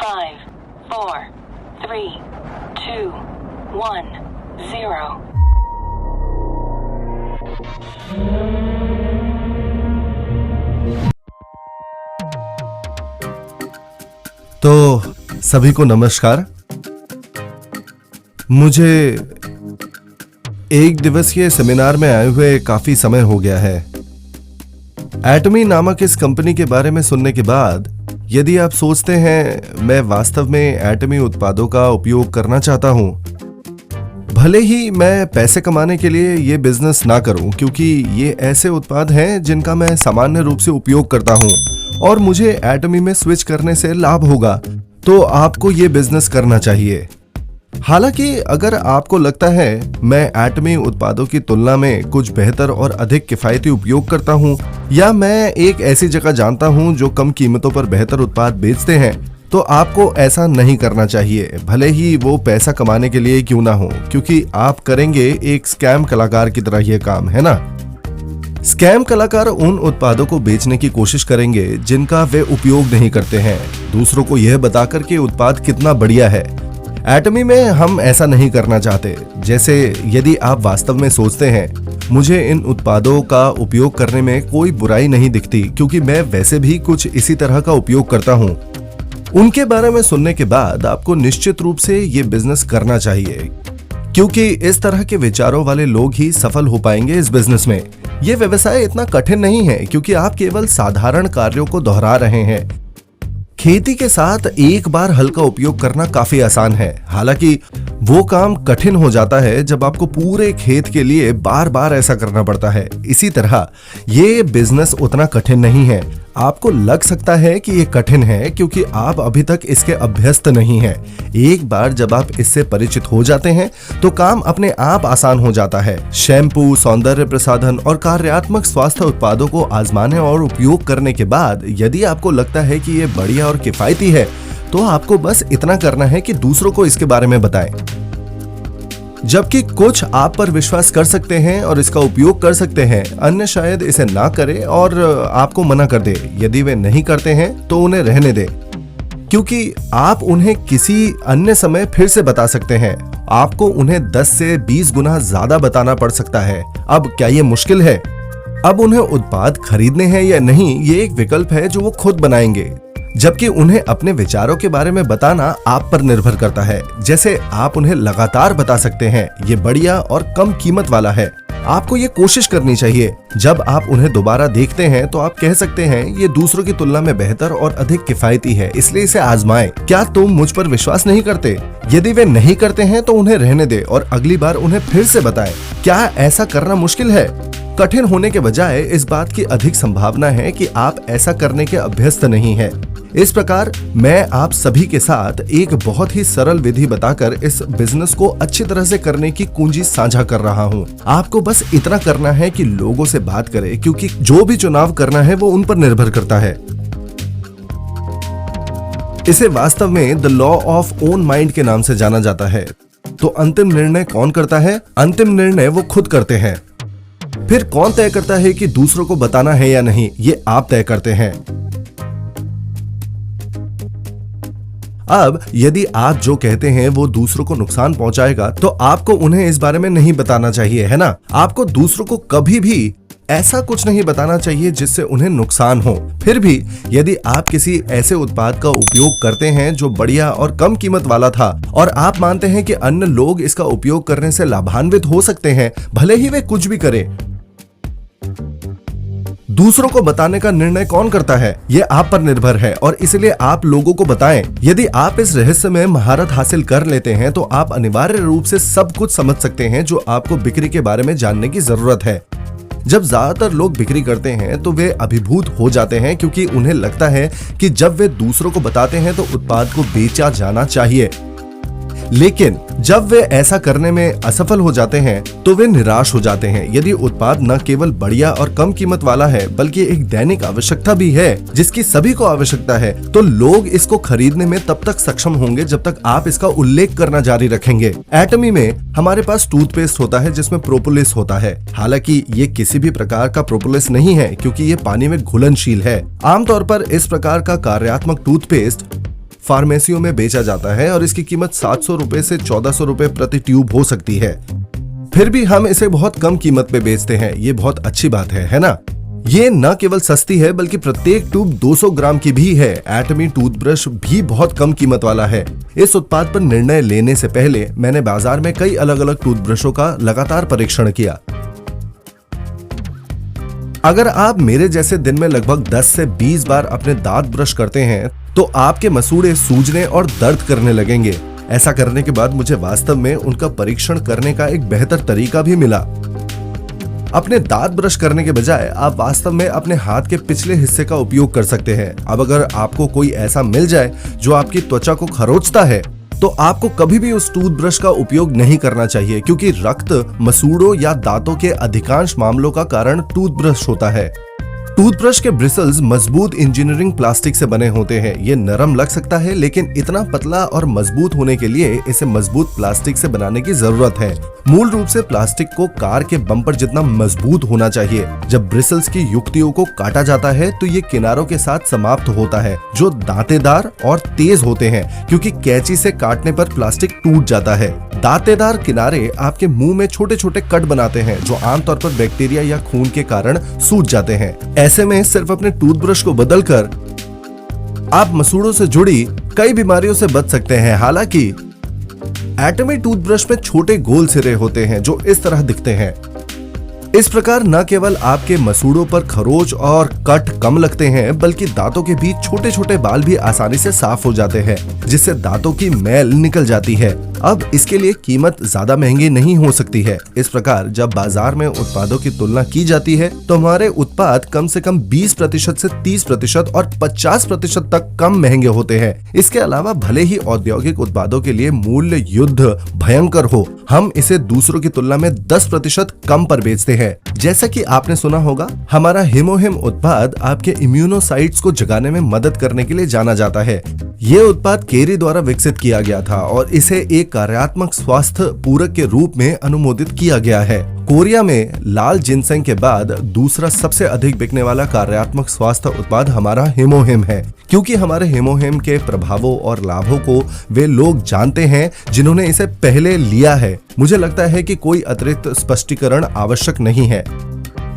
5, 4, 3, 2, 1, 0. तो सभी को नमस्कार। मुझे एक दिवसीय सेमिनार में आए हुए काफी समय हो गया है। एटमी नामक इस कंपनी के बारे में सुनने के बाद यदि आप सोचते हैं मैं वास्तव में एटमी उत्पादों का उपयोग करना चाहता हूं, भले ही मैं पैसे कमाने के लिए ये बिजनेस ना करूं, क्योंकि ये ऐसे उत्पाद हैं जिनका मैं सामान्य रूप से उपयोग करता हूं और मुझे एटमी में स्विच करने से लाभ होगा, तो आपको ये बिजनेस करना चाहिए। हालांकि अगर आपको लगता है मैं एटमी उत्पादों की तुलना में कुछ बेहतर और अधिक किफायती उपयोग करता हूं, या मैं एक ऐसी जगह जानता हूं जो कम कीमतों पर बेहतर उत्पाद बेचते हैं, तो आपको ऐसा नहीं करना चाहिए, भले ही वो पैसा कमाने के लिए क्यों ना हो, क्योंकि आप करेंगे एक स्कैम कलाकार की तरह यह काम, है ना। स्कैम कलाकार उन उत्पादों को बेचने की कोशिश करेंगे जिनका वे उपयोग नहीं करते हैं, दूसरों को यह बताकर कि उत्पाद कितना बढ़िया है। एटमी में हम ऐसा नहीं करना चाहते। जैसे यदि आप वास्तव में सोचते हैं मुझे इन उत्पादों का उपयोग करने में कोई बुराई नहीं दिखती, क्योंकि मैं वैसे भी कुछ इसी तरह का उपयोग करता हूं, उनके बारे में सुनने के बाद आपको निश्चित रूप से ये बिजनेस करना चाहिए, क्योंकि इस तरह के विचारों वाले लोग ही सफल हो पाएंगे इस बिजनेस में। यह व्यवसाय इतना कठिन नहीं है, क्योंकि आप केवल साधारण कार्यों को दोहरा रहे हैं। खेती के साथ एक बार हल का उपयोग करना काफी आसान है, हालांकि वो काम कठिन हो जाता है जब आपको पूरे खेत के लिए बार बार ऐसा करना पड़ता है। इसी तरह ये बिजनेस उतना कठिन नहीं है। आपको लग सकता है कि ये कठिन है क्योंकि आप अभी तक इसके अभ्यस्त नहीं हैं। एक बार जब आप इससे परिचित हो जाते हैं तो काम अपने आप आसान हो जाता है। शैम्पू, सौंदर्य प्रसाधन और कार्यात्मक स्वास्थ्य उत्पादों को आजमाने और उपयोग करने के बाद यदि आपको लगता है कि ये बढ़िया और किफायती है, तो आपको बस इतना करना है कि दूसरों को इसके बारे में बताएं। जबकि कुछ आप पर विश्वास कर सकते हैं और इसका उपयोग कर सकते हैं, अन्य शायद इसे ना करें और आपको मना कर दे। यदि वे नहीं करते हैं तो उन्हें रहने दें, क्योंकि आप उन्हें किसी अन्य समय फिर से बता सकते हैं। आपको उन्हें 10 से 20 गुना ज्यादा बताना पड़ सकता है। अब क्या ये मुश्किल है? अब उन्हें उत्पाद खरीदने हैं या नहीं, ये एक विकल्प है जो वो खुद बनाएंगे, जबकि उन्हें अपने विचारों के बारे में बताना आप पर निर्भर करता है। जैसे आप उन्हें लगातार बता सकते हैं ये बढ़िया और कम कीमत वाला है। आपको ये कोशिश करनी चाहिए। जब आप उन्हें दोबारा देखते हैं तो आप कह सकते हैं ये दूसरों की तुलना में बेहतर और अधिक किफायती है, इसलिए इसे आजमाएं। क्या तुम मुझ पर विश्वास नहीं करते? यदि वे नहीं करते हैं तो उन्हें रहने दे और अगली बार उन्हें फिर से बताएं। क्या ऐसा करना मुश्किल है? कठिन होने के बजाय इस बात की अधिक संभावना है कि आप ऐसा करने के अभ्यस्त नहीं हैं। इस प्रकार मैं आप सभी के साथ एक बहुत ही सरल विधि बताकर इस बिजनेस को अच्छी तरह से करने की कुंजी साझा कर रहा हूं। आपको बस इतना करना है कि लोगों से बात करें, क्योंकि जो भी चुनाव करना है वो उन पर निर्भर करता है। इसे वास्तव में the law of own mind के नाम से जाना जाता है। तो अंतिम निर्णय कौन करता है? अंतिम निर्णय वो खुद करते हैं। फिर कौन तय करता है कि दूसरों को बताना है या नहीं? ये आप तय करते हैं। अब यदि आप जो कहते हैं वो दूसरों को नुकसान पहुंचाएगा, तो आपको उन्हें इस बारे में नहीं बताना चाहिए, है ना। आपको दूसरों को कभी भी ऐसा कुछ नहीं बताना चाहिए जिससे उन्हें नुकसान हो। फिर भी यदि आप किसी ऐसे उत्पाद का उपयोग करते हैं जो बढ़िया और कम कीमत वाला था और आप मानते हैं कि अन्य लोग इसका उपयोग करने से लाभान्वित हो सकते हैं, भले ही वे कुछ भी करें, दूसरों को बताने का निर्णय कौन करता है? ये आप पर निर्भर है और इसलिए आप लोगों को बताएं। यदि आप इस रहस्य में महारत हासिल कर लेते हैं तो आप अनिवार्य रूप से सब कुछ समझ सकते हैं जो आपको बिक्री के बारे में जानने की जरूरत है। जब ज्यादातर लोग बिक्री करते हैं तो वे अभिभूत हो जाते हैं, क्योंकि उन्हें लगता है कि जब वे दूसरों को बताते हैं तो उत्पाद को बेचा जाना चाहिए। लेकिन जब वे ऐसा करने में असफल हो जाते हैं तो वे निराश हो जाते हैं। यदि उत्पाद न केवल बढ़िया और कम कीमत वाला है बल्कि एक दैनिक आवश्यकता भी है जिसकी सभी को आवश्यकता है, तो लोग इसको खरीदने में तब तक सक्षम होंगे जब तक आप इसका उल्लेख करना जारी रखेंगे। एटमी में हमारे पास टूथपेस्ट होता है जिसमें प्रोपोलिस होता है। हालांकि ये किसी भी प्रकार का प्रोपोलिस नहीं है, क्योंकि ये पानी में घुलनशील है। आमतौर पर इस प्रकार का कार्यात्मक टूथपेस्ट फार्मेसियों में बेचा जाता है और इसकी कीमत 700 रुपए से 1400 रुपए प्रति ट्यूब हो सकती है। फिर भी हम इसे बहुत कम कीमत पे बेचते हैं, ये बहुत अच्छी बात है ना? ये न केवल सस्ती है बल्कि प्रत्येक ट्यूब 200 ग्राम की भी है। एटमी टूथब्रश भी बहुत कम कीमत वाला है। इस उत्पाद पर निर्णय लेने से पहले मैंने बाजार में कई अलग अलग टूथब्रशों का लगातार परीक्षण किया। अगर आप मेरे जैसे दिन में लगभग 10 से 20 बार अपने दांत ब्रश करते हैं तो आपके मसूड़े सूजने और दर्द करने लगेंगे। ऐसा करने के बाद मुझे वास्तव में उनका परीक्षण करने का एक बेहतर तरीका भी मिला। अपने दांत ब्रश करने के बजाय आप वास्तव में अपने हाथ के पिछले हिस्से का उपयोग कर सकते हैं। अब अगर आपको कोई ऐसा मिल जाए जो आपकी त्वचा को खरोंचता है तो आपको कभी भी उस टूथब्रश का उपयोग नहीं करना चाहिए, क्योंकि रक्त मसूड़ों या दांतों के अधिकांश मामलों का कारण टूथब्रश होता है। टूथब्रश के ब्रिसल्स मजबूत इंजीनियरिंग प्लास्टिक से बने होते हैं। ये नरम लग सकता है लेकिन इतना पतला और मजबूत होने के लिए इसे मजबूत प्लास्टिक से बनाने की जरूरत है। मूल रूप से प्लास्टिक को कार के बम्पर जितना मजबूत होना चाहिए। जब ब्रिसल्स की युक्तियों को काटा जाता है तो ये किनारों के साथ समाप्त होता है जो दांतेदार और तेज होते हैं, क्योंकि कैंची से काटने पर प्लास्टिक टूट जाता है। दांतेदार किनारे आपके मुंह में छोटे छोटे कट बनाते हैं जो आमतौर पर बैक्टीरिया या खून के कारण सूज जाते हैं। ऐसे में सिर्फ अपने टूथब्रश को बदलकर आप मसूड़ों से जुड़ी कई बीमारियों से बच सकते हैं। हालांकि एटमी टूथब्रश में छोटे गोल सिरे होते हैं जो इस तरह दिखते हैं। इस प्रकार न केवल आपके मसूड़ों पर खरोच और कट कम लगते हैं बल्कि दांतों के बीच छोटे छोटे बाल भी आसानी से साफ हो जाते हैं, जिससे दांतों की मैल निकल जाती है। अब इसके लिए कीमत ज्यादा महंगी नहीं हो सकती है। इस प्रकार जब बाजार में उत्पादों की तुलना की जाती है तो हमारे उत्पाद कम से कम 20% से 30% और 50% तक कम महंगे होते हैं। इसके अलावा भले ही औद्योगिक उत्पादों के लिए मूल्य युद्ध भयंकर हो, हम इसे दूसरों की तुलना में 10% कम पर बेचते हैं। जैसा कि आपने सुना होगा, हमारा हिमोहिम उत्पाद आपके इम्यूनोसाइट्स को जगाने में मदद करने के लिए जाना जाता है। ये उत्पाद केरी द्वारा विकसित किया गया था और इसे एक कार्यात्मक स्वास्थ्य पूरक के रूप में अनुमोदित किया गया है। कोरिया में लाल जिनसेंग के बाद दूसरा सबसे अधिक बिकने वाला कार्यात्मक स्वास्थ्य उत्पाद हमारा हिमोहिम है, क्योंकि हमारे हिमोहिम के प्रभावों और लाभों को वे लोग जानते हैं जिन्होंने इसे पहले लिया है। मुझे लगता है कि कोई अतिरिक्त स्पष्टीकरण आवश्यक नहीं है।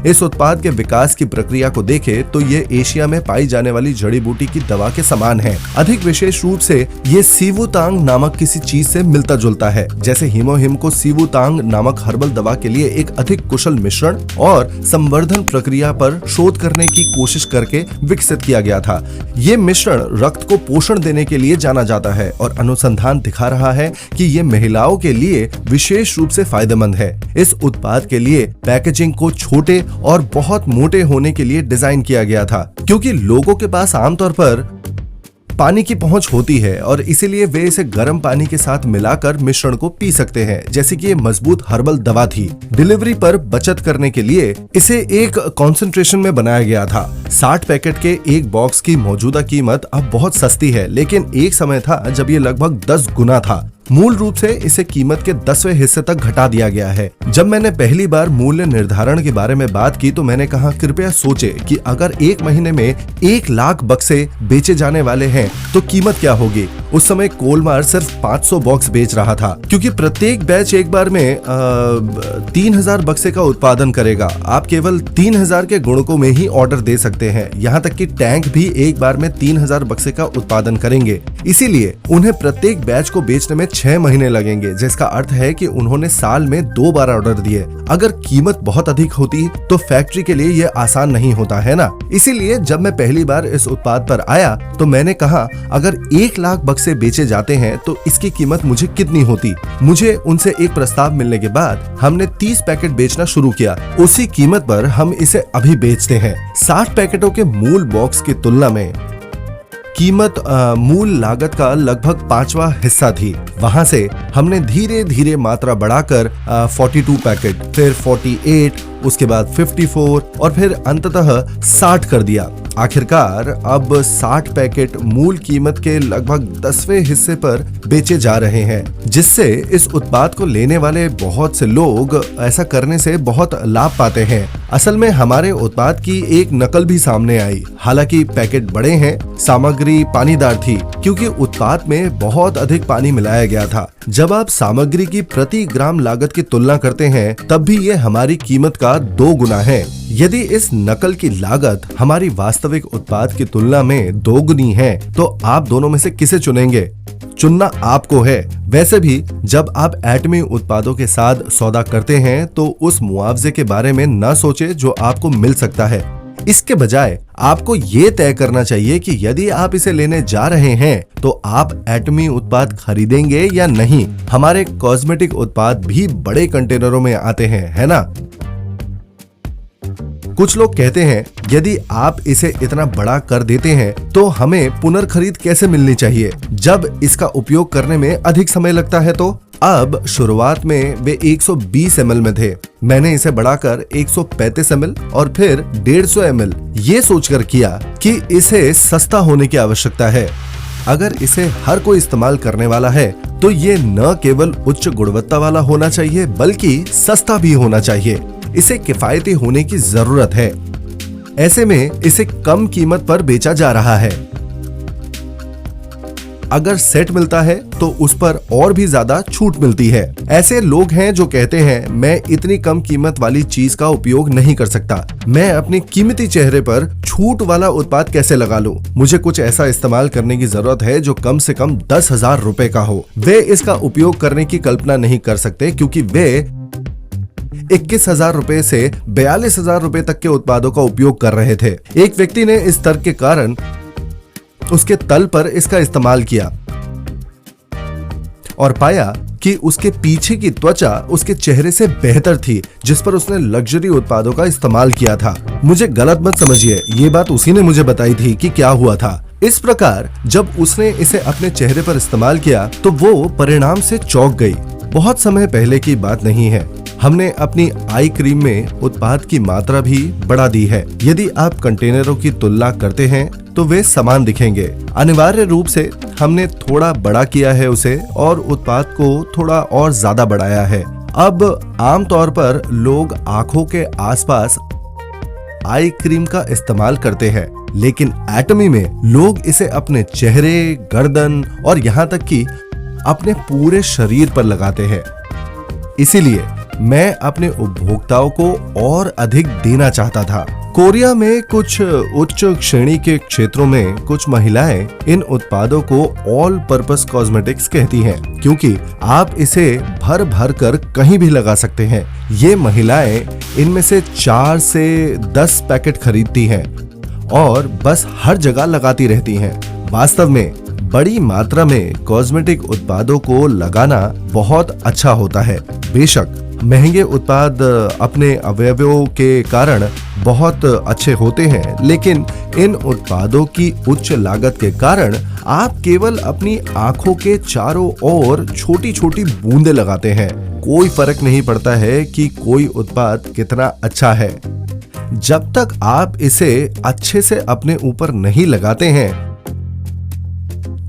इस उत्पाद के विकास की प्रक्रिया को देखें तो ये एशिया में पाई जाने वाली जड़ी बूटी की दवा के समान है। अधिक विशेष रूप से ये सीवुतांग नामक किसी चीज से मिलता जुलता है। जैसे हिमोहिम को सीवुतांग नामक हर्बल दवा के लिए एक अधिक कुशल मिश्रण और संवर्धन प्रक्रिया पर शोध करने की कोशिश करके विकसित किया गया था। ये मिश्रण रक्त को पोषण देने के लिए जाना जाता है और अनुसंधान दिखा रहा है कि ये महिलाओं के लिए विशेष रूप से फायदेमंद है। इस उत्पाद के लिए पैकेजिंग को छोटे और बहुत मोटे होने के लिए डिजाइन किया गया था, क्योंकि लोगों के पास आमतौर पर पानी की पहुंच होती है और इसीलिए वे इसे गर्म पानी के साथ मिलाकर मिश्रण को पी सकते हैं, जैसे कि ये मजबूत हर्बल दवा थी। डिलीवरी पर बचत करने के लिए इसे एक कॉन्सेंट्रेशन में बनाया गया था। 60 पैकेट के एक बॉक्स की मौजूदा कीमत अब बहुत सस्ती है, लेकिन एक समय था जब ये लगभग 10 गुना था। मूल रूप से इसे कीमत के 10वें हिस्से तक घटा दिया गया है। जब मैंने पहली बार मूल्य निर्धारण के बारे में बात की तो मैंने कहा, कृपया सोचे कि अगर एक महीने में 1 लाख बक्से बेचे जाने वाले हैं तो कीमत क्या होगी। उस समय कोलमार सिर्फ 500 बॉक्स बेच रहा था, क्योंकि प्रत्येक बैच एक बार में 3000 बक्से का उत्पादन करेगा। आप केवल 3000 के गुणकों में ही ऑर्डर दे सकते हैं। यहाँ तक कि टैंक भी एक बार में 3000 बक्से का उत्पादन करेंगे। इसीलिए उन्हें प्रत्येक बैच को बेचने में 6 महीने लगेंगे, जिसका अर्थ है कि उन्होंने साल में 2 बार ऑर्डर दिए। अगर कीमत बहुत अधिक होती तो फैक्ट्री के लिए यह आसान नहीं होता है ना। इसीलिए जब मैं पहली बार इस उत्पाद पर आया तो मैंने कहा, अगर 1 लाख बक्से बेचे जाते हैं तो इसकी कीमत मुझे कितनी होती। मुझे उनसे एक प्रस्ताव मिलने के बाद हमने 30 पैकेट बेचना शुरू किया। उसी कीमत पर हम इसे अभी बेचते हैं। 60 पैकेटों के मूल बॉक्स की तुलना में कीमत मूल लागत का लगभग 5वां हिस्सा थी। वहां से हमने धीरे धीरे मात्रा बढ़ाकर 42 पैकेट, फिर 48, उसके बाद 54 और फिर अंततः 60 कर दिया। आखिरकार अब 60 पैकेट मूल कीमत के लगभग 10वें हिस्से पर बेचे जा रहे हैं, जिससे इस उत्पाद को लेने वाले बहुत से लोग ऐसा करने से बहुत लाभ पाते हैं। असल में हमारे उत्पाद की एक नकल भी सामने आई। हालांकि पैकेट बड़े हैं, सामग्री पानीदार थी क्योंकि उत्पाद में बहुत अधिक पानी मिलाया गया था। जब आप सामग्री की प्रति ग्राम लागत की तुलना करते हैं तब भी ये हमारी कीमत का 2 गुना है। यदि इस नकल की लागत हमारी वास्तविक उत्पाद की तुलना में 2 गुनी है तो आप दोनों में से किसे चुनेंगे? चुनना आपको है। वैसे भी जब आप एटमी उत्पादों के साथ सौदा करते हैं तो उस मुआवजे के बारे में न सोचे जो आपको मिल सकता है। इसके बजाय आपको ये तय करना चाहिए कि यदि आप इसे लेने जा रहे हैं तो आप एटमी उत्पाद खरीदेंगे या नहीं। हमारे कॉस्मेटिक उत्पाद भी बड़े कंटेनरों में आते हैं, है ना? कुछ लोग कहते हैं यदि आप इसे इतना बड़ा कर देते हैं तो हमें पुनर्खरीद कैसे मिलनी चाहिए जब इसका उपयोग करने में अधिक समय लगता है। तो अब शुरुआत में वे 120 ml में थे, मैंने इसे बढ़ाकर 135 ml और फिर 150 ml ये सोचकर किया कि इसे सस्ता होने की आवश्यकता है। अगर इसे हर कोई इस्तेमाल करने वाला है तो ये न केवल उच्च गुणवत्ता वाला होना चाहिए बल्कि सस्ता भी होना चाहिए। इसे किफायती होने की जरूरत है। ऐसे में इसे कम कीमत पर बेचा जा रहा है। अगर सेट मिलता है तो उस पर और भी ज्यादा छूट मिलती है। ऐसे लोग हैं जो कहते हैं मैं इतनी कम कीमत वाली चीज का उपयोग नहीं कर सकता, मैं अपनी कीमती चेहरे पर छूट वाला उत्पाद कैसे लगा लूं? मुझे कुछ ऐसा इस्तेमाल करने की जरूरत है जो कम से कम 10,000 रुपए का हो। वे इसका उपयोग करने की कल्पना नहीं कर सकते क्योंकि वे 21,000 रुपए से 42,000 रुपए तक के उत्पादों का उपयोग कर रहे थे। एक व्यक्ति ने इस तर्क के कारण उसके तल पर इसका इस्तेमाल किया और पाया कि उसके पीछे की त्वचा उसके चेहरे से बेहतर थी जिस पर उसने लग्जरी उत्पादों का इस्तेमाल किया था। मुझे गलत मत समझिए, ये बात उसी ने मुझे बताई थी कि क्या हुआ था। इस प्रकार जब उसने इसे अपने चेहरे पर इस्तेमाल किया तो वो परिणाम से चौंक गई। बहुत समय पहले की बात नहीं है, हमने अपनी आई क्रीम में उत्पाद की मात्रा भी बढ़ा दी है। यदि आप कंटेनरों की तुलना करते हैं तो वे समान दिखेंगे। अनिवार्य रूप से हमने थोड़ा बड़ा किया है उसे और उत्पाद को थोड़ा और ज्यादा बढ़ाया है। अब आमतौर पर लोग आंखों के आसपास आई क्रीम का इस्तेमाल करते हैं, लेकिन एटमी में लोग इसे अपने चेहरे, गर्दन और यहाँ तक कि अपने पूरे शरीर पर लगाते हैं। इसीलिए मैं अपने उपभोक्ताओं को और अधिक देना चाहता था। कोरिया में कुछ उच्च श्रेणी के क्षेत्रों में कुछ महिलाएं इन उत्पादों को ऑल पर्पस कॉस्मेटिक्स कहती हैं क्योंकि आप इसे भर भर कर कहीं भी लगा सकते हैं। ये महिलाएं इनमें से 4 से 10 पैकेट खरीदती हैं और बस हर जगह लगाती रहती हैं। वास्तव में बड़ी मात्रा में कॉस्मेटिक उत्पादों को लगाना बहुत अच्छा होता है। बेशक महंगे उत्पाद अपने अवयवों के कारण बहुत अच्छे होते हैं, लेकिन इन उत्पादों की उच्च लागत के कारण आप केवल अपनी आंखों के चारों ओर छोटी छोटी बूंदें लगाते हैं। कोई फर्क नहीं पड़ता है कि कोई उत्पाद कितना अच्छा है। जब तक आप इसे अच्छे से अपने ऊपर नहीं लगाते हैं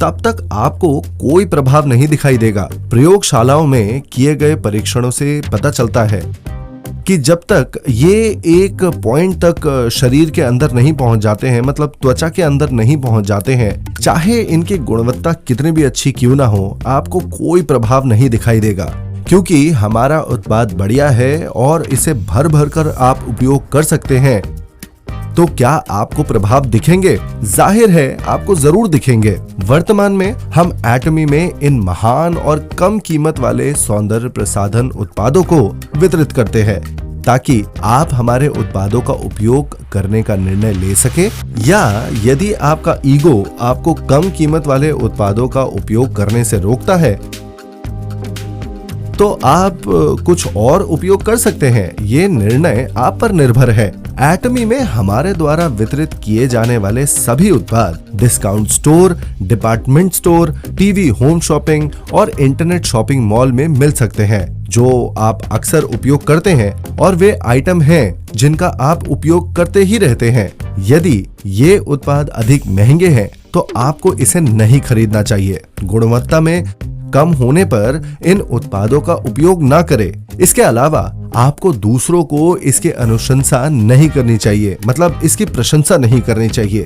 तब तक आपको कोई प्रभाव नहीं दिखाई देगा। प्रयोगशालाओं में किए गए परीक्षणों से पता चलता है कि जब तक ये एक पॉइंट तक शरीर के अंदर नहीं पहुंच जाते हैं, मतलब त्वचा के अंदर नहीं पहुंच जाते हैं, चाहे इनकी गुणवत्ता कितनी भी अच्छी क्यों ना हो, आपको कोई प्रभाव नहीं दिखाई देगा क्योंकि हमारा उत्पाद बढ़िया है और इसे भर भर कर आप उपयोग कर सकते हैं। तो क्या आपको प्रभाव दिखेंगे? जाहिर है आपको जरूर दिखेंगे। वर्तमान में हम एटमी में इन महान और कम कीमत वाले सौंदर्य प्रसाधन उत्पादों को वितरित करते हैं ताकि आप हमारे उत्पादों का उपयोग करने का निर्णय ले सके, या यदि आपका ईगो आपको कम कीमत वाले उत्पादों का उपयोग करने से रोकता है तो आप कुछ और उपयोग कर सकते हैं। ये निर्णय आप पर निर्भर है। एटमी में हमारे द्वारा वितरित किए जाने वाले सभी उत्पाद discount store, department store, TV, home shopping और इंटरनेट शॉपिंग मॉल में मिल सकते हैं, जो आप अक्सर उपयोग करते हैं और वे आइटम हैं जिनका आप उपयोग करते ही रहते हैं। यदि ये उत्पाद अधिक महंगे हैं तो आपको इसे नहीं खरीदना चाहिए। गुणवत्ता में कम होने पर इन उत्पादों का उपयोग ना करें। इसके अलावा आपको दूसरों को इसकी अनुशंसा नहीं करनी चाहिए, मतलब इसकी प्रशंसा नहीं करनी चाहिए।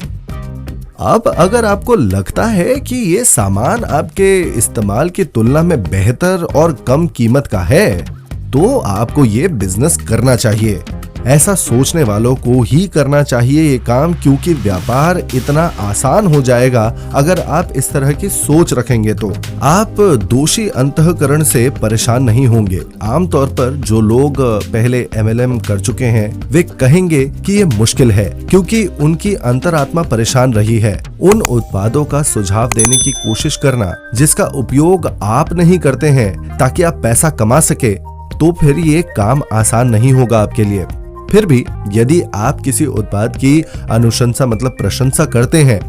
अब अगर आपको लगता है कि ये सामान आपके इस्तेमाल की तुलना में बेहतर और कम कीमत का है, तो आपको ये बिजनेस करना चाहिए। ऐसा सोचने वालों को ही करना चाहिए ये काम, क्योंकि व्यापार इतना आसान हो जाएगा अगर आप इस तरह की सोच रखेंगे तो। आप दोषी अंतःकरण से परेशान नहीं होंगे। आमतौर पर जो लोग पहले MLM कर चुके हैं वे कहेंगे कि ये मुश्किल है, क्योंकि उनकी अंतरात्मा परेशान रही है। उन उत्पादों का सुझाव देने की कोशिश करना जिसका उपयोग आप नहीं करते हैं ताकि आप पैसा कमा सके, तो फिर ये काम आसान नहीं होगा आपके लिए। फिर भी यदि आप किसी उत्पाद की अनुशंसा मतलब प्रशंसा करते हैं,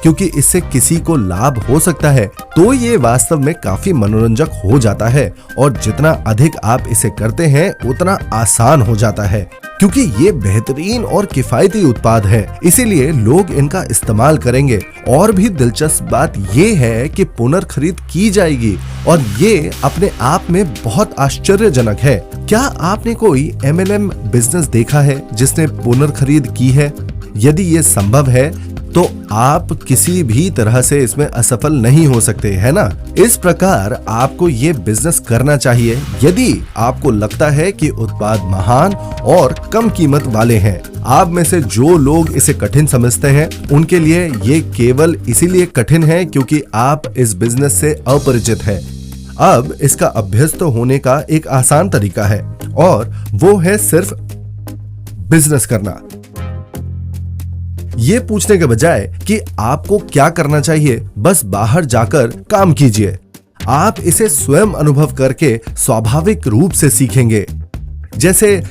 क्योंकि इससे किसी को लाभ हो सकता है, तो ये वास्तव में काफी मनोरंजक हो जाता है और जितना अधिक आप इसे करते हैं उतना आसान हो जाता है, क्योंकि ये बेहतरीन और किफायती उत्पाद है, इसीलिए लोग इनका इस्तेमाल करेंगे। और भी दिलचस्प बात ये है कि पुनर्खरीद की जाएगी और ये अपने आप में बहुत आश्चर्यजनक है। क्या आपने कोई MLM बिजनेस देखा है जिसने पुनर्खरीद की है? यदि ये संभव है तो आप किसी भी तरह से इसमें असफल नहीं हो सकते, है ना? इस प्रकार आपको ये बिजनेस करना चाहिए यदि आपको लगता है कि उत्पाद महान और कम कीमत वाले हैं। आप में से जो लोग इसे कठिन समझते हैं उनके लिए ये केवल इसीलिए कठिन है क्योंकि आप इस बिजनेस से अपरिचित हैं। अब इसका अभ्यस्त होने का एक आसान तरीका है और वो है सिर्फ बिजनेस करना। ये पूछने के बजाय कि आपको क्या करना चाहिए, बस बाहर जाकर काम कीजिए। आप इसे स्वयं अनुभव करके स्वाभाविक रूप से सीखेंगे। जैसे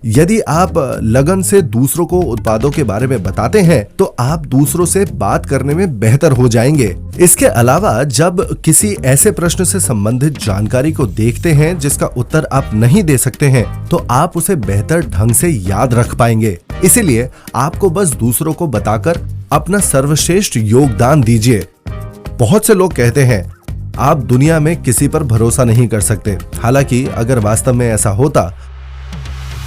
यदि आप लगन से दूसरों को उत्पादों के बारे में बताते हैं तो आप दूसरों से बात करने में बेहतर हो जाएंगे। इसके अलावा जब किसी ऐसे प्रश्न से संबंधित जानकारी को देखते हैं जिसका उत्तर आप नहीं दे सकते हैं, तो आप उसे बेहतर ढंग से याद रख पाएंगे। इसीलिए आपको बस दूसरों को बताकर अपना सर्वश्रेष्ठ योगदान दीजिए। बहुत से लोग कहते हैं आप दुनिया में किसी पर भरोसा नहीं कर सकते। हालांकि अगर वास्तव में ऐसा होता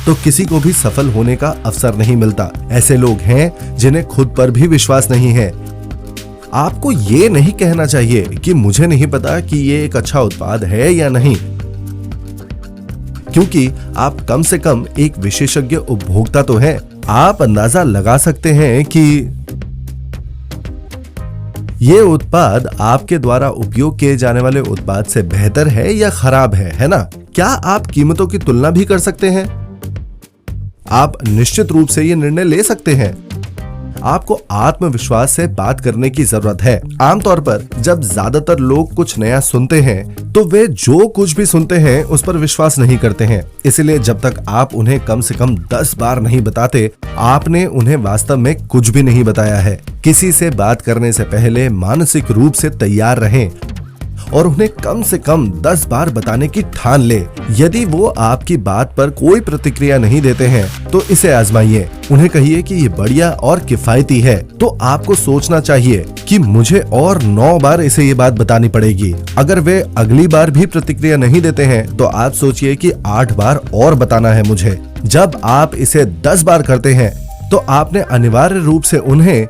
तो किसी को भी सफल होने का अवसर नहीं मिलता। ऐसे लोग हैं जिन्हें खुद पर भी विश्वास नहीं है। आपको ये नहीं कहना चाहिए कि मुझे नहीं पता कि ये एक अच्छा उत्पाद है या नहीं, क्योंकि आप कम से कम एक विशेषज्ञ उपभोक्ता तो हैं। आप अंदाजा लगा सकते हैं कि ये उत्पाद आपके द्वारा उपयोग किए जाने वाले उत्पाद से बेहतर है या खराब है ना? क्या आप कीमतों की तुलना भी कर सकते हैं? आप निश्चित रूप से ये निर्णय ले सकते हैं। आपको आत्मविश्वास से बात करने की जरूरत है। आमतौर पर जब ज्यादातर लोग कुछ नया सुनते हैं तो वे जो कुछ भी सुनते हैं उस पर विश्वास नहीं करते हैं। इसलिए जब तक आप उन्हें कम से कम 10 बार नहीं बताते, आपने उन्हें वास्तव में कुछ भी नहीं बताया है। किसी से बात करने से पहले मानसिक रूप से तैयार रहें और उन्हें कम से कम 10 बार बताने की ठान ले। यदि वो आपकी बात पर कोई प्रतिक्रिया नहीं देते हैं तो इसे आजमाइए। उन्हें कहिए कि ये बढ़िया और किफायती है। तो आपको सोचना चाहिए कि मुझे और 9 बार इसे ये बात बतानी पड़ेगी। अगर वे अगली बार भी प्रतिक्रिया नहीं देते हैं तो आप सोचिए कि 8 बार और बताना है मुझे। जब आप इसे 10 बार करते हैं तो आपने अनिवार्य रूप से उन्हें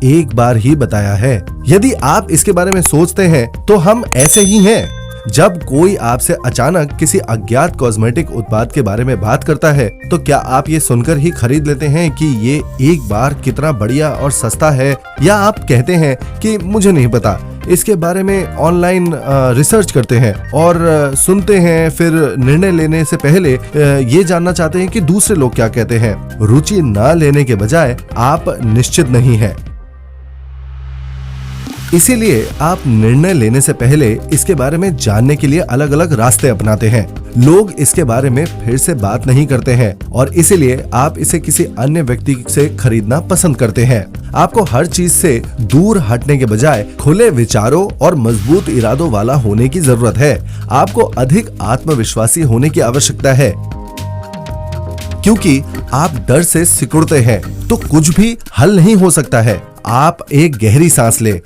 एक बार ही बताया है। यदि आप इसके बारे में सोचते हैं तो हम ऐसे ही हैं। जब कोई आपसे अचानक किसी अज्ञात कॉस्मेटिक उत्पाद के बारे में बात करता है तो क्या आप ये सुनकर ही खरीद लेते हैं कि ये एक बार कितना बढ़िया और सस्ता है, या आप कहते हैं कि मुझे नहीं पता, इसके बारे में ऑनलाइन रिसर्च करते हैं और सुनते हैं, फिर निर्णय लेने से पहले ये जानना चाहते हैं कि दूसरे लोग क्या कहते हैं। रुचि न लेने के बजाय आप निश्चित नहीं हैं। इसीलिए आप निर्णय लेने से पहले इसके बारे में जानने के लिए अलग अलग रास्ते अपनाते हैं। लोग इसके बारे में फिर से बात नहीं करते हैं और इसीलिए आप इसे किसी अन्य व्यक्ति से खरीदना पसंद करते हैं। आपको हर चीज से दूर हटने के बजाय खुले विचारों और मजबूत इरादों वाला होने की जरूरत है। आपको अधिक आत्मविश्वासी होने की आवश्यकता है, क्योंकि आप डर से सिकुड़ते हैं तो कुछ भी हल नहीं हो सकता है। आप एक गहरी सांस लें,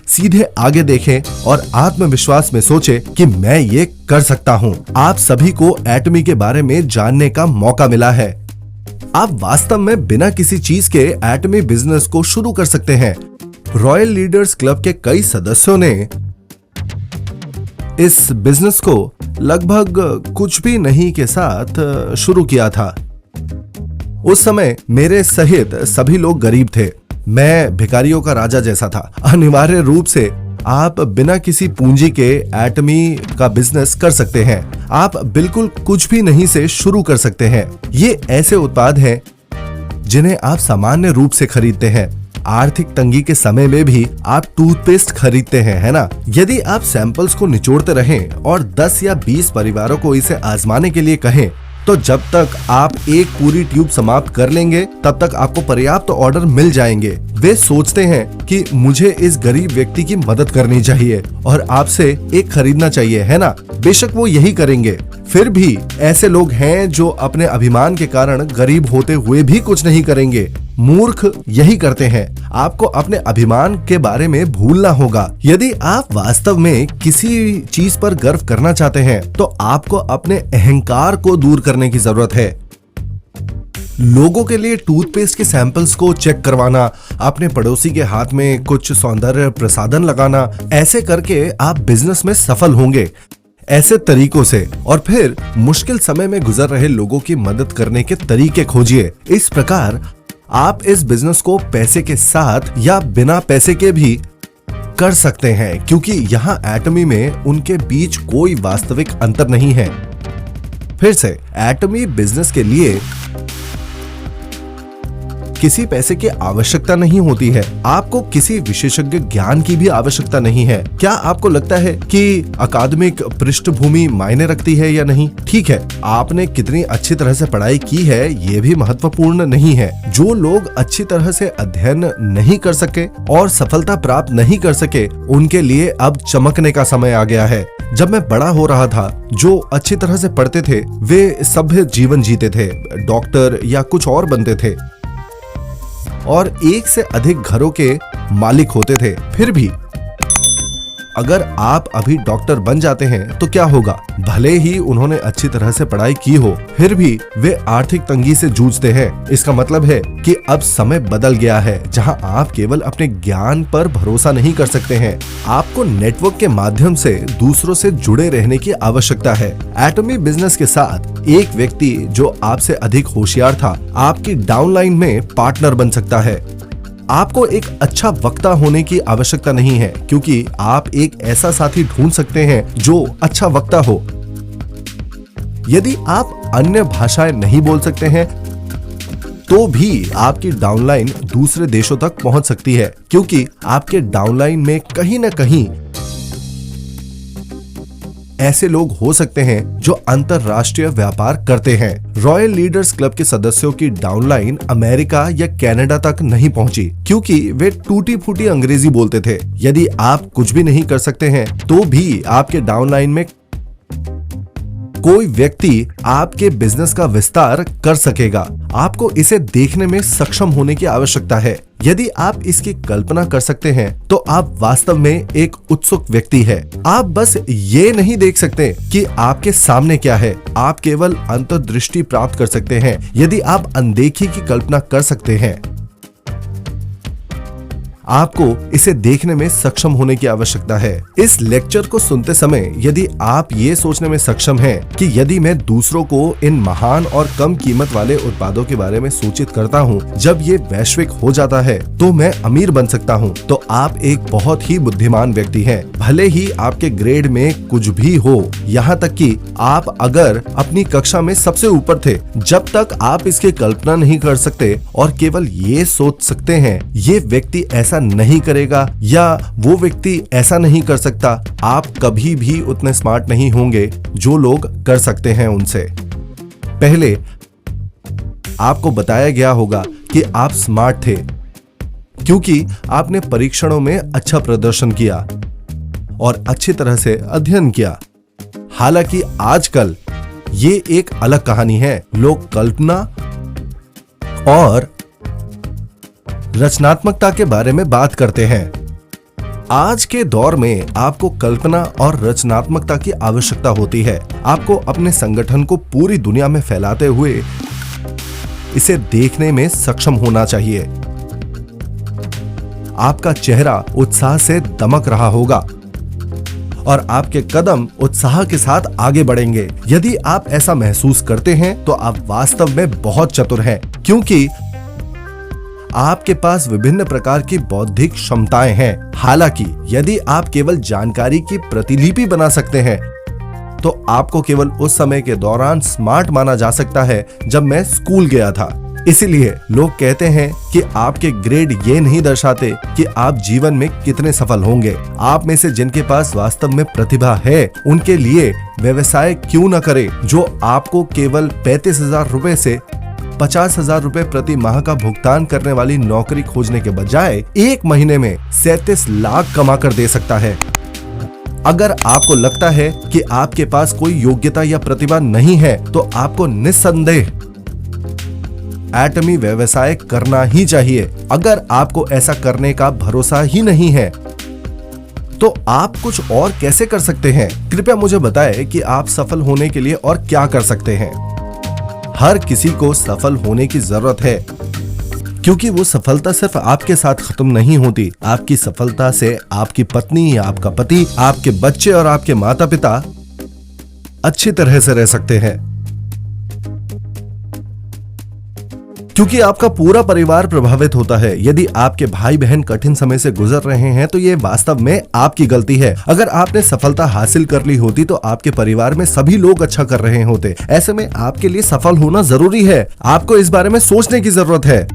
सीधे आगे देखें और आत्मविश्वास में सोचें कि मैं ये कर सकता हूँ। आप सभी को एटमी के बारे में जानने का मौका मिला है। आप वास्तव में बिना किसी चीज के एटमी बिजनेस को शुरू कर सकते हैं। रॉयल लीडर्स क्लब के कई सदस्यों ने इस बिजनेस को लगभग कुछ भी नहीं के साथ शुरू किया था। उस समय मेरे सहित सभी लोग गरीब थे। मैं भिखारियों का राजा जैसा था। अनिवार्य रूप से आप बिना किसी पूंजी के एटमी का बिजनेस कर सकते हैं। आप बिल्कुल कुछ भी नहीं से शुरू कर सकते हैं। ये ऐसे उत्पाद हैं जिन्हें आप सामान्य रूप से खरीदते हैं। आर्थिक तंगी के समय में भी आप टूथपेस्ट खरीदते हैं, है ना? यदि आप सैंपल्स को निचोड़ते रहें और 10 या 20 परिवारों को इसे आजमाने के लिए कहें, तो जब तक आप एक पूरी ट्यूब समाप्त कर लेंगे तब तक आपको पर्याप्त ऑर्डर मिल जाएंगे। वे सोचते हैं कि मुझे इस गरीब व्यक्ति की मदद करनी चाहिए और आपसे एक खरीदना चाहिए, है ना? बेशक वो यही करेंगे। फिर भी ऐसे लोग हैं जो अपने अभिमान के कारण गरीब होते हुए भी कुछ नहीं करेंगे। मूर्ख यही करते हैं। आपको अपने अभिमान के बारे में भूलना होगा। यदि आप वास्तव में किसी चीज पर गर्व करना चाहते हैं तो आपको अपने अहंकार को दूर करने की जरूरत है। लोगों के लिए टूथपेस्ट के सैंपल्स को चेक करवाना, अपने पड़ोसी के हाथ में कुछ सौंदर्य प्रसाधन लगाना, ऐसे करके आप बिजनेस में सफल होंगे। ऐसे तरीकों से और फिर मुश्किल समय में गुजर रहे लोगों की मदद करने के तरीके खोजिए। इस प्रकार आप इस बिजनेस को पैसे के साथ या बिना पैसे के भी कर सकते हैं, क्योंकि यहाँ एटमी में उनके बीच कोई वास्तविक अंतर नहीं है। फिर से एटमी बिजनेस के लिए किसी पैसे की आवश्यकता नहीं होती है। आपको किसी विशेषज्ञ ज्ञान की भी आवश्यकता नहीं है। क्या आपको लगता है कि अकादमिक पृष्ठभूमि मायने रखती है या नहीं? ठीक है, आपने कितनी अच्छी तरह से पढ़ाई की है ये भी महत्वपूर्ण नहीं है। जो लोग अच्छी तरह से अध्ययन नहीं कर सके और सफलता प्राप्त नहीं कर सके, उनके लिए अब चमकने का समय आ गया है। जब मैं बड़ा हो रहा था, जो अच्छी तरह से पढ़ते थे वे सभ्य जीवन जीते थे, डॉक्टर या कुछ और बनते थे और एक से अधिक घरों के मालिक होते थे। फिर भी अगर आप अभी डॉक्टर बन जाते हैं तो क्या होगा? भले ही उन्होंने अच्छी तरह से पढ़ाई की हो, फिर भी वे आर्थिक तंगी से जूझते हैं। इसका मतलब है कि अब समय बदल गया है जहां आप केवल अपने ज्ञान पर भरोसा नहीं कर सकते हैं। आपको नेटवर्क के माध्यम से दूसरों से जुड़े रहने की आवश्यकता है। एटमी बिजनेस के साथ एक व्यक्ति जो आपसे अधिक होशियार था आपकी डाउनलाइन में पार्टनर बन सकता है। आपको एक अच्छा वक्ता होने की आवश्यकता नहीं है, क्योंकि आप एक ऐसा साथी ढूंढ सकते हैं जो अच्छा वक्ता हो। यदि आप अन्य भाषाएं नहीं बोल सकते हैं तो भी आपकी डाउनलाइन दूसरे देशों तक पहुंच सकती है, क्योंकि आपके डाउनलाइन में कहीं न कहीं ऐसे लोग हो सकते हैं जो अंतरराष्ट्रीय व्यापार करते हैं। रॉयल लीडर्स क्लब के सदस्यों की डाउनलाइन अमेरिका या कनाडा तक नहीं पहुंची, क्योंकि वे टूटी फूटी अंग्रेजी बोलते थे। यदि आप कुछ भी नहीं कर सकते हैं तो भी आपके डाउनलाइन में कोई व्यक्ति आपके बिजनेस का विस्तार कर सकेगा। आपको इसे देखने में सक्षम होने की आवश्यकता है। यदि आप इसकी कल्पना कर सकते हैं तो आप वास्तव में एक उत्सुक व्यक्ति है। आप बस ये नहीं देख सकते कि आपके सामने क्या है, आप केवल अंतर्दृष्टि प्राप्त कर सकते हैं। यदि आप अनदेखी की कल्पना कर सकते हैं, आपको इसे देखने में सक्षम होने की आवश्यकता है। इस लेक्चर को सुनते समय यदि आप ये सोचने में सक्षम हैं कि यदि मैं दूसरों को इन महान और कम कीमत वाले उत्पादों के बारे में सूचित करता हूँ, जब ये वैश्विक हो जाता है तो मैं अमीर बन सकता हूँ, तो आप एक बहुत ही बुद्धिमान व्यक्ति हैं। भले ही आपके ग्रेड में कुछ भी हो, यहाँ तक कि आप अगर अपनी कक्षा में सबसे ऊपर थे, जब तक आप इसकी कल्पना नहीं कर सकते और केवल ये सोच सकते हैं ये व्यक्ति ऐसा नहीं करेगा या वो व्यक्ति ऐसा नहीं कर सकता, आप कभी भी उतने स्मार्ट नहीं होंगे जो लोग कर सकते हैं उनसे। पहले आपको बताया गया होगा कि आप स्मार्ट थे क्योंकि आपने परीक्षणों में अच्छा प्रदर्शन किया और अच्छी तरह से अध्ययन किया। हालांकि आजकल ये एक अलग कहानी है। लोग कल्पना और रचनात्मकता के बारे में बात करते हैं। आज के दौर में आपको कल्पना और रचनात्मकता की आवश्यकता होती है। आपको अपने संगठन को पूरी दुनिया में फैलाते हुए इसे देखने में सक्षम होना चाहिए। आपका चेहरा उत्साह से दमक रहा होगा और आपके कदम उत्साह के साथ आगे बढ़ेंगे। यदि आप ऐसा महसूस करते हैं तो आप वास्तव में बहुत चतुर हैं, क्योंकि आपके पास विभिन्न प्रकार की बौद्धिक क्षमताएं हैं। हालांकि यदि आप केवल जानकारी की प्रतिलिपि बना सकते हैं तो आपको केवल उस समय के दौरान स्मार्ट माना जा सकता है जब मैं स्कूल गया था। इसीलिए लोग कहते हैं कि आपके ग्रेड ये नहीं दर्शाते कि आप जीवन में कितने सफल होंगे। आप में से जिनके पास वास्तव में प्रतिभा है उनके लिए व्यवसाय क्यों न करे जो आपको केवल 35,000 रुपए से 50,000 रुपए प्रति माह का भुगतान करने वाली नौकरी खोजने के बजाय एक महीने में 37 लाख कमा कर दे सकता है। अगर आपको लगता है कि आपके पास कोई योग्यता या प्रतिभा नहीं है तो आपको निस्संदेह एटमी व्यवसाय करना ही चाहिए। अगर आपको ऐसा करने का भरोसा ही नहीं है तो आप कुछ और कैसे कर सकते हैं? कृपया मुझे बताएं कि आप सफल होने के लिए और क्या कर सकते हैं। हर किसी को सफल होने की जरूरत है, क्योंकि वो सफलता सिर्फ आपके साथ खत्म नहीं होती। आपकी सफलता से आपकी पत्नी, आपका पति, आपके बच्चे और आपके माता पिता अच्छी तरह से रह सकते हैं, क्योंकि आपका पूरा परिवार प्रभावित होता है। यदि आपके भाई बहन कठिन समय से गुजर रहे हैं तो ये वास्तव में आपकी गलती है। अगर आपने सफलता हासिल कर ली होती तो आपके परिवार में सभी लोग अच्छा कर रहे होते। ऐसे में आपके लिए सफल होना जरूरी है। आपको इस बारे में सोचने की जरूरत है।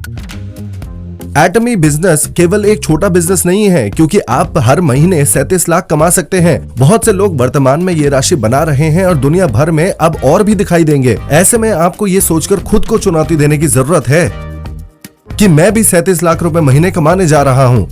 एटमी बिजनेस केवल एक छोटा बिजनेस नहीं है, क्योंकि आप हर महीने 37 लाख कमा सकते हैं। बहुत से लोग वर्तमान में ये राशि बना रहे हैं और दुनिया भर में अब और भी दिखाई देंगे। ऐसे में आपको ये सोचकर खुद को चुनौती देने की जरूरत है कि मैं भी 37 लाख रुपए महीने कमाने जा रहा हूं।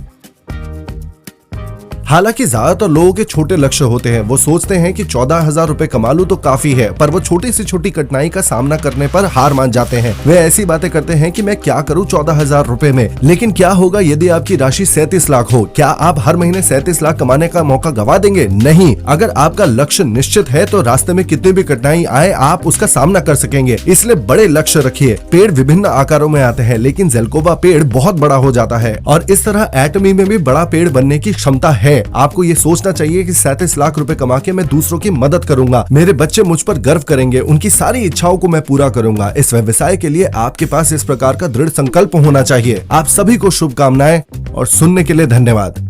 हालांकि ज्यादातर लोगों के छोटे लक्ष्य होते हैं। वो सोचते हैं कि 14,000 रुपए कमा लूं तो काफी है, पर वो छोटी से छोटी कठिनाई का सामना करने पर हार मान जाते हैं। वे ऐसी बातें करते हैं कि मैं क्या करूं 14,000 रुपए में। लेकिन क्या होगा यदि आपकी राशि 37 लाख हो? क्या आप हर महीने 37 लाख कमाने का मौका गवा देंगे? नहीं। अगर आपका लक्ष्य निश्चित है तो रास्ते में कितनी भी कठिनाई आए आप उसका सामना कर सकेंगे। इसलिए बड़े लक्ष्य रखिए। पेड़ विभिन्न आकारों में आते हैं, लेकिन ज़ेल्कोवा पेड़ बहुत बड़ा हो जाता है और इस तरह एटमी में भी बड़ा पेड़ बनने की क्षमता है। आपको ये सोचना चाहिए कि 37 लाख रुपए कमा के मैं दूसरों की मदद करूंगा। मेरे बच्चे मुझ पर गर्व करेंगे। उनकी सारी इच्छाओं को मैं पूरा करूंगा। इस व्यवसाय के लिए आपके पास इस प्रकार का दृढ़ संकल्प होना चाहिए। आप सभी को शुभकामनाएं और सुनने के लिए धन्यवाद।